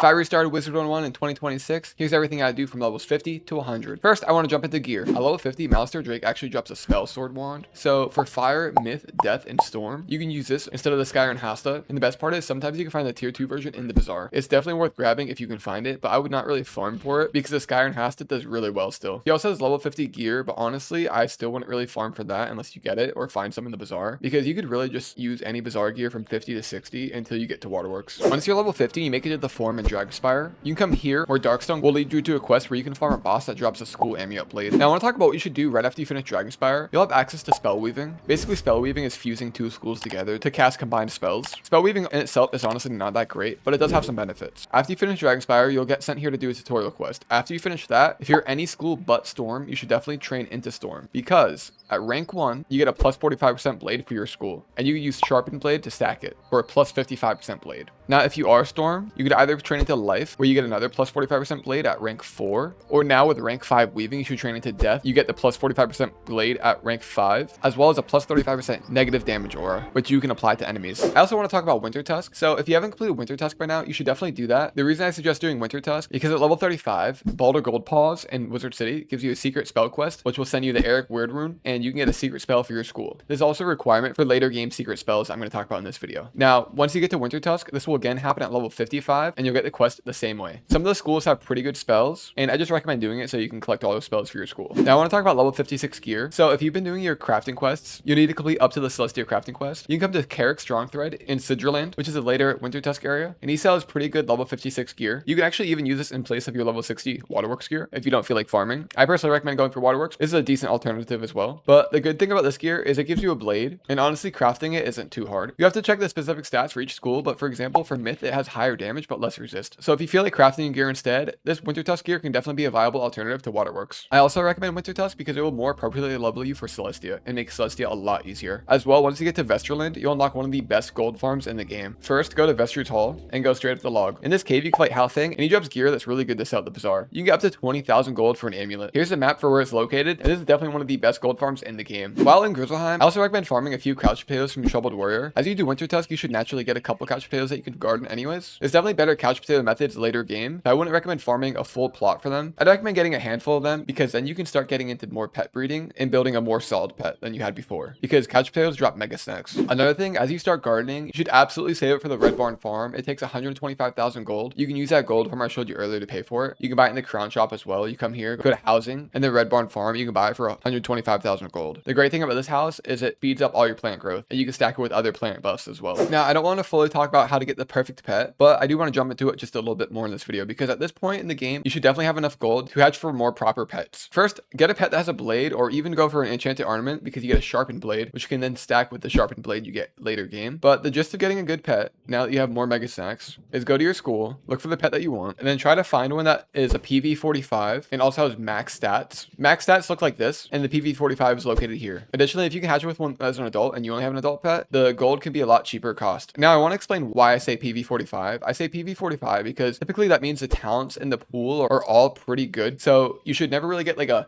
I restarted Wizard101 in 2026, here's everything I do from levels 50 to 100. First, I want to jump into gear. At level 50, Malistaire Drake actually drops a spell sword wand. So for fire, myth, death, and storm, you can use this instead of the Sky and Hasta. And the best part is sometimes you can find the tier 2 version in the bazaar. It's definitely worth grabbing if you can find it, but I would not really farm for it because the Sky and Hasta does really well still. He also has level 50 gear, but honestly, I still wouldn't really farm for that unless you get it or find some in the bazaar, because you could really just use any bazaar gear from 50 to 60 until you get to Waterworks. Once you're level 50, you make it to the form and Dragspire. You can come here, where Darkstone will lead you to a quest where you can farm a boss that drops a school amulet blade. Now I want to talk about what you should do right after you finish Dragonspire. You'll have access to spell weaving. Basically, spell weaving is fusing two schools together to cast combined spells. Spell weaving in itself is honestly not that great, but it does have some benefits. After you finish Dragonspire, you'll get sent here to do a tutorial quest. After you finish that, if you're any school but Storm, you should definitely train into Storm, because at rank 1, you get a plus 45% blade for your school, and you can use Sharpened Blade to stack it, for a plus 55% blade. Now, if you are Storm, you could either train into Life, where you get another plus 45% blade at rank 4, or now with rank 5 Weaving, you should train into Death. You get the plus 45% blade at rank 5, as well as a plus 35% negative damage aura, which you can apply to enemies. I also want to talk about Wintertusk. So if you haven't completed Wintertusk by now, you should definitely do that. The reason I suggest doing Wintertusk, because at level 35, Baldur Gold Paws in Wizard City gives you a secret spell quest, which will send you the Eric Weird rune, and you can get a secret spell for your school. There's also a requirement for later game secret spells I'm going to talk about in this video. Now, once you get to Wintertusk, this will again happen at level 55, and you'll get the quest the same way. Some of the schools have pretty good spells, and I just recommend doing it so you can collect all those spells for your school. Now, I want to talk about level 56 gear. So if you've been doing your crafting quests, you need to complete up to the Celestia crafting quest. You can come to Carrick Strongthread in Sidraland, which is a later Wintertusk area, and he sells pretty good level 56 gear. You can actually even use this in place of your level 60 Waterworks gear if you don't feel like farming. I personally recommend going for Waterworks. This is a decent alternative as well. But the good thing about this gear is it gives you a blade, and honestly, crafting it isn't too hard. You have to check the specific stats for each school, but for example, for Myth, it has higher damage but less resist. So if you feel like crafting gear instead, this Wintertusk gear can definitely be a viable alternative to Waterworks. I also recommend Wintertusk because it will more appropriately level you for Celestia and make Celestia a lot easier. As well, once you get to Vesterland, you'll unlock one of the best gold farms in the game. First, go to Vestru's Hall and go straight up the log. In this cave, you can fight Athame, and he drops gear that's really good to sell at the bazaar. You can get up to 20,000 gold for an amulet. Here's a map for where it's located, and this is definitely one of the best gold farms in the game. While in Grizzleheim, I also recommend farming a few couch potatoes from your Troubled Warrior. As you do Wintertusk, you should naturally get a couple couch potatoes that you can garden anyways. There's definitely better couch potato methods later game, but I wouldn't recommend farming a full plot for them. I'd recommend getting a handful of them, because then you can start getting into more pet breeding and building a more solid pet than you had before, because couch potatoes drop mega snacks. Another thing, as you start gardening, you should absolutely save it for the Red Barn farm. It takes 125,000 gold. You can use that gold farm I showed you earlier to pay for it. You can buy it in the crown shop as well. You come here, go to housing, and the Red Barn farm, you can buy it for 125,000 gold. The great thing about this house is it speeds up all your plant growth, and you can stack it with other plant buffs as well. Now, I don't want to fully talk about how to get the perfect pet, but I do want to jump into it just a little bit more in this video, because at this point in the game, you should definitely have enough gold to hatch for more proper pets. First, get a pet that has a blade, or even go for an enchanted ornament, because you get a sharpened blade, which you can then stack with the sharpened blade you get later game. But the gist of getting a good pet, now that you have more mega snacks, is go to your school, look for the pet that you want, and then try to find one that is a PV45 and also has max stats. Max stats look like this, and the PV45 is located here. Additionally, if you can hatch with one as an adult and you only have an adult pet, the gold can be a lot cheaper cost. Now, I want to explain why I say PV45. I say PV45 because typically that means the talents in the pool are all pretty good. So you should never really get like a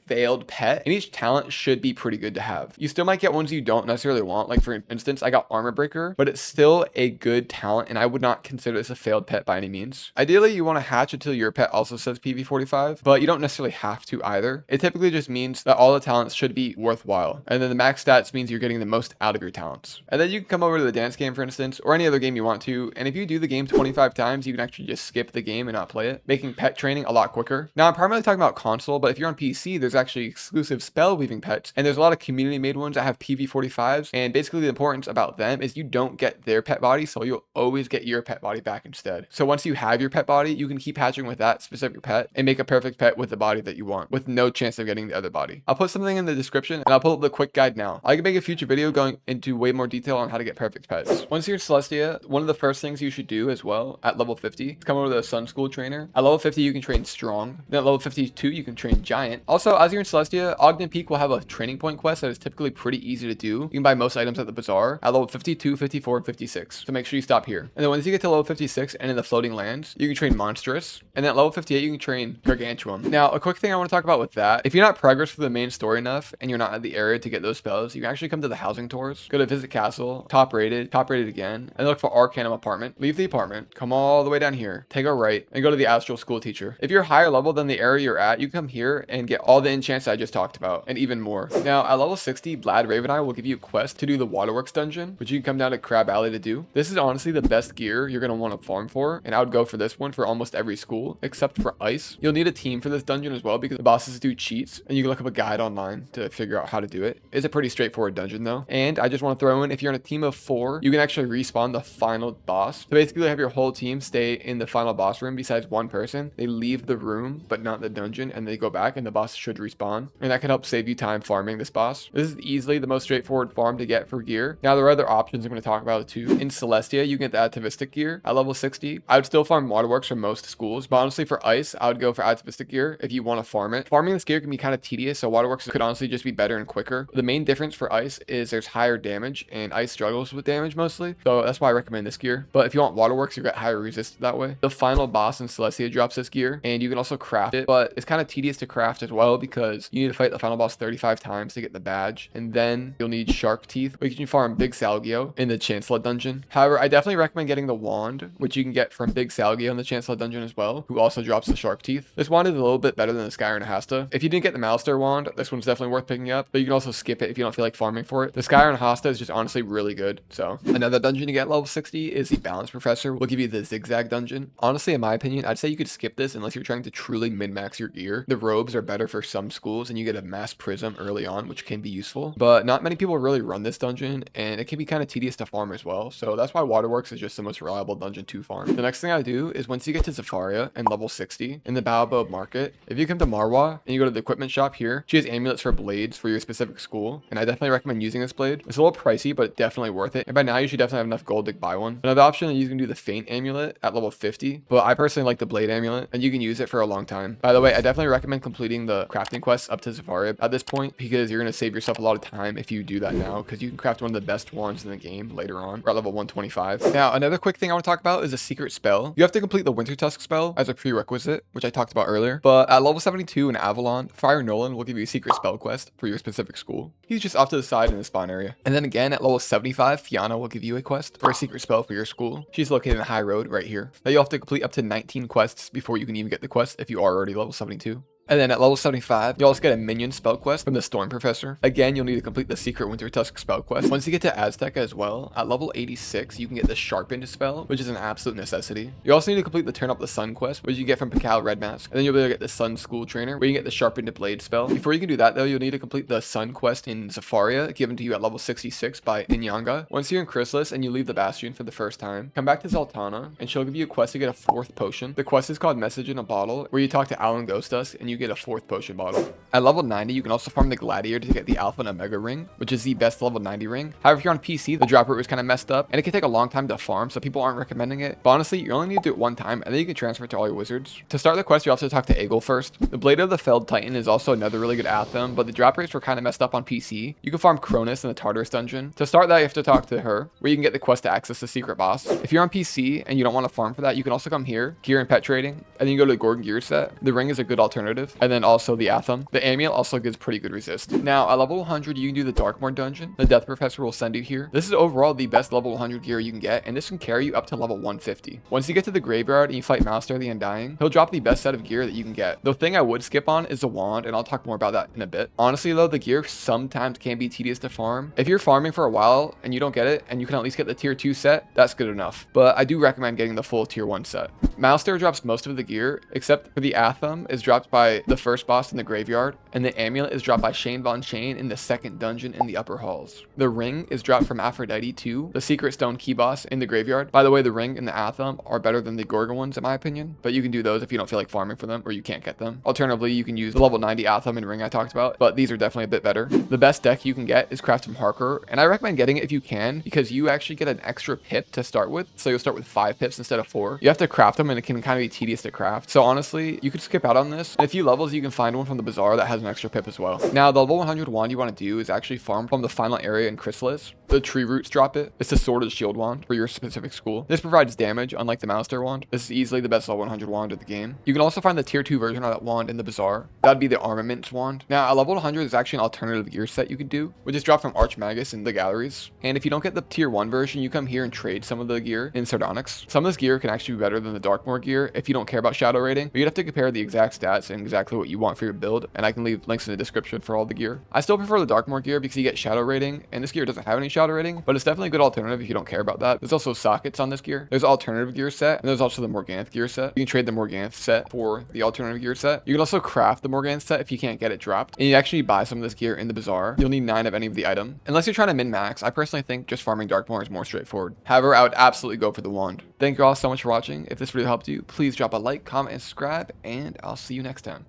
failed pet, and each talent should be pretty good to have. You still might get ones you don't necessarily want. Like for instance, I got Armor Breaker, but it's still a good talent, and I would not consider this a failed pet by any means. Ideally, you want to hatch until your pet also says PV45, but you don't necessarily have to either. It typically just means that all the talents should be worthwhile, and then the max stats means you're getting the most out of your talents. And then you can come over to the dance game, for instance, or any other game you want to, and if you do the game 25 times, you can actually just skip the game and not play it, making pet training a lot quicker. Now, I'm primarily talking about console, but if you're on PC, there's actually exclusive spell weaving pets, and there's a lot of community made ones that have PV45s, and basically the importance about them is you don't get their pet body, so you'll always get your pet body back instead. So once you have your pet body, you can keep hatching with that specific pet and make a perfect pet with the body that you want, with no chance of getting the other body. I'll put something in the description, and I'll pull up the quick guide now. I can make a future video going into way more detail on how to get perfect pets. Once you're in Celestia, one of the first things you should do as well at level 50 is come over to the Sun School trainer. At level 50 you can train Strong, then at level 52 you can train Giant. Also Also, as you're in Celestia, Ogden Peak will have a training point quest that is typically pretty easy to do. You can buy most items at the bazaar at level 52, 54, and 56. So make sure you stop here. And then once you get to level 56 and in the floating lands, you can train Monstrous. And then at level 58, you can train Gargantuan. Now, a quick thing I want to talk about with that, if you're not progress for the main story enough and you're not at the area to get those spells, you can actually come to the housing tours, go to Visit Castle, top rated again, and look for Arcanum Apartment. Leave the apartment, come all the way down here, take a right, and go to the Astral School Teacher. If you're higher level than the area you're at, you come here and get all the enchants I just talked about, and even more. Now, at level 60, Vlad Raveneye will give you a quest to do the Waterworks dungeon, which you can come down to Crab Alley to do. This is honestly the best gear you're going to want to farm for, and I would go for this one for almost every school, except for Ice. You'll need a team for this dungeon as well, because the bosses do cheats, and you can look up a guide online to figure out how to do it. It's a pretty straightforward dungeon though. And I just want to throw in, if you're in a team of 4, you can actually respawn the final boss. So basically have your whole team stay in the final boss room besides one person. They leave the room, but not the dungeon, and they go back, and the boss should respawn. And that can help save you time farming this boss. This is easily the most straightforward farm to get for gear. Now, there are other options I'm going to talk about too. In Celestia, you get the Atavistic gear at level 60. I would still farm Waterworks for most schools, but honestly for Ice, I would go for Atavistic gear if you want to farm it. Farming this gear can be kind of tedious, so Waterworks could honestly just be better and quicker. The main difference for Ice is there's higher damage, and Ice struggles with damage mostly, so that's why I recommend this gear. But if you want Waterworks, you get higher resist that way. The final boss in Celestia drops this gear, and you can also craft it, but it's kind of tedious to craft as well because you need to fight the final boss 35 times to get the badge, and then you'll need Shark Teeth, which you can farm Big Salgio in the Chancellor dungeon. However, I definitely recommend getting the wand, which you can get from Big Salgio in the Chancellor dungeon as well, who also drops the Shark Teeth. This wand is a little bit better than the Skyr and Hasta. If you didn't get the Malistaire wand, this one's definitely worth picking up, but you can also skip it if you don't feel like farming for it. The Skyr and Hasta is just honestly really good. So another dungeon to get level 60 is the Balance Professor. We'll give you the Zigzag dungeon. Honestly, in my opinion, I'd say you could skip this unless you're trying to truly min-max your gear. The robes are better for some schools, and you get a mass prism early on, which can be useful, but not many people really run this dungeon, and it can be kind of tedious to farm as well. So that's why Waterworks is just the most reliable dungeon to farm. The next thing I do is once you get to Zafaria and level 60 in the Baobab Market, if you come to Marwa and you go to the equipment shop here, she has amulets for blades for your specific school, and I definitely recommend using this blade. It's a little pricey, but definitely worth it. And by now you should definitely have enough gold to buy one. Another option is you can do the Faint amulet at level 50, but I personally like the blade amulet, and you can use it for a long time. By the way, I definitely recommend completing the crafting quests up to Zafaria at this point, because you're going to save yourself a lot of time if you do that now, because you can craft one of the best wands in the game later on, or at level 125. Now, another quick thing I want to talk about is a secret spell. You have to complete the Wintertusk spell as a prerequisite, which I talked about earlier, but at level 72 in Avalon, Friar Nolan will give you a secret spell quest for your specific school. He's just off to the side in the spawn area. And then again, at level 75, Fiona will give you a quest for a secret spell for your school. She's located in High Road right here. Now you'll have to complete up to 19 quests before you can even get the quest if you are already level 72. And then at level 75, you'll also get a minion spell quest from the Storm Professor. Again, you'll need to complete the secret Wintertusk spell quest. Once you get to Azteca as well, at level 86, you can get the Sharpened spell, which is an absolute necessity. You also need to complete the Turn Up the Sun quest, which you get from Pakal Red Mask. And then you'll be able to get the Sun School Trainer, where you can get the Sharpened Blade spell. Before you can do that though, you'll need to complete the Sun quest in Zafaria, given to you at level 66 by Inyanga. Once you're in Chrysalis and you leave the Bastion for the first time, come back to Zaltana, and she'll give you a quest to get a 4th potion. The quest is called Message in a Bottle, where you talk to Alan Ghostdusk, and you get a 4th potion bottle. At level 90, you can also farm the Gladiator to get the Alpha and Omega ring, which is the best level 90 ring. However, if you're on PC, the drop route was kind of messed up, and it can take a long time to farm, so people aren't recommending it. But honestly, you only need to do it one time, and then you can transfer it to all your wizards. To start the quest, you also talk to Egil first. The Blade of the Felled Titan is also another really good Athame, but the drop rates were kind of messed up on PC. You can farm Cronus in the Tartarus dungeon. To start that, you have to talk to her, where you can get the quest to access the secret boss. If you're on PC and you don't want to farm for that, you can also come here, gear and pet trading, and then you go to the Gorgon gear set. The ring is a good alternative, and then also the Athame. The amulet also gives pretty good resist. Now, at level 100, you can do the Darkmoor dungeon. The Death Professor will send you here. This is overall the best level 100 gear you can get, and this can carry you up to level 150. Once you get to the graveyard and you fight Malistaire the Undying, he'll drop the best set of gear that you can get. The thing I would skip on is the wand, and I'll talk more about that in a bit. Honestly though, the gear sometimes can be tedious to farm. If you're farming for a while and you don't get it, and you can at least get the tier 2 set, that's good enough. But I do recommend getting the full tier 1 set. Malistaire drops most of the gear, except for the Athame is dropped by the first boss in the graveyard, and the amulet is dropped by Shane Von Shane in the second dungeon in the upper halls. The ring is dropped from Aphrodite to the secret stone key boss in the graveyard. By the way, the ring and the Athame are better than the Gorgon ones in my opinion, but you can do those if you don't feel like farming for them or you can't get them. Alternatively, you can use the level 90 Athame and ring I talked about, but these are definitely a bit better. The best deck you can get is Craft from Harker, and I recommend getting it if you can, because you actually get an extra pip to start with, so you'll start with 5 pips instead of 4. You have to craft them, and it can kind of be tedious to craft, so honestly, you could skip out on this. And if you levels, you can find one from the bazaar that has an extra pip as well. Now, the level 100 wand you want to do is actually farm from the final area in Chrysalis. The tree roots drop it. It's the sword of the shield wand for your specific school. This provides damage, unlike the Malistaire wand. This is easily the best level 100 wand of the game. You can also find the tier 2 version of that wand in the bazaar. That'd be the armaments wand. Now, a level 100 is actually an alternative gear set you could do, which is dropped from Archmagus in the galleries. And if you don't get the tier 1 version, you come here and trade some of the gear in Sardonyx. Some of this gear can actually be better than the Darkmoor gear if you don't care about shadow rating, but you'd have to compare the exact stats and exactly what you want for your build, and I can leave links in the description for all the gear. I still prefer the Darkmoor gear because you get shadow rating, and this gear doesn't have any shadow rating, but it's definitely a good alternative if you don't care about that. There's also sockets on this gear. There's alternative gear set, and there's also the Morganth gear set. You can trade the Morganth set for the alternative gear set. You can also craft the Morganth set if you can't get it dropped, and you actually buy some of this gear in the bazaar. You'll need 9 of any of the item. Unless you're trying to min-max, I personally think just farming Darkmoor is more straightforward. However, I would absolutely go for the wand. Thank you all so much for watching. If this video helped you, please drop a like, comment, and subscribe, and I'll see you next time.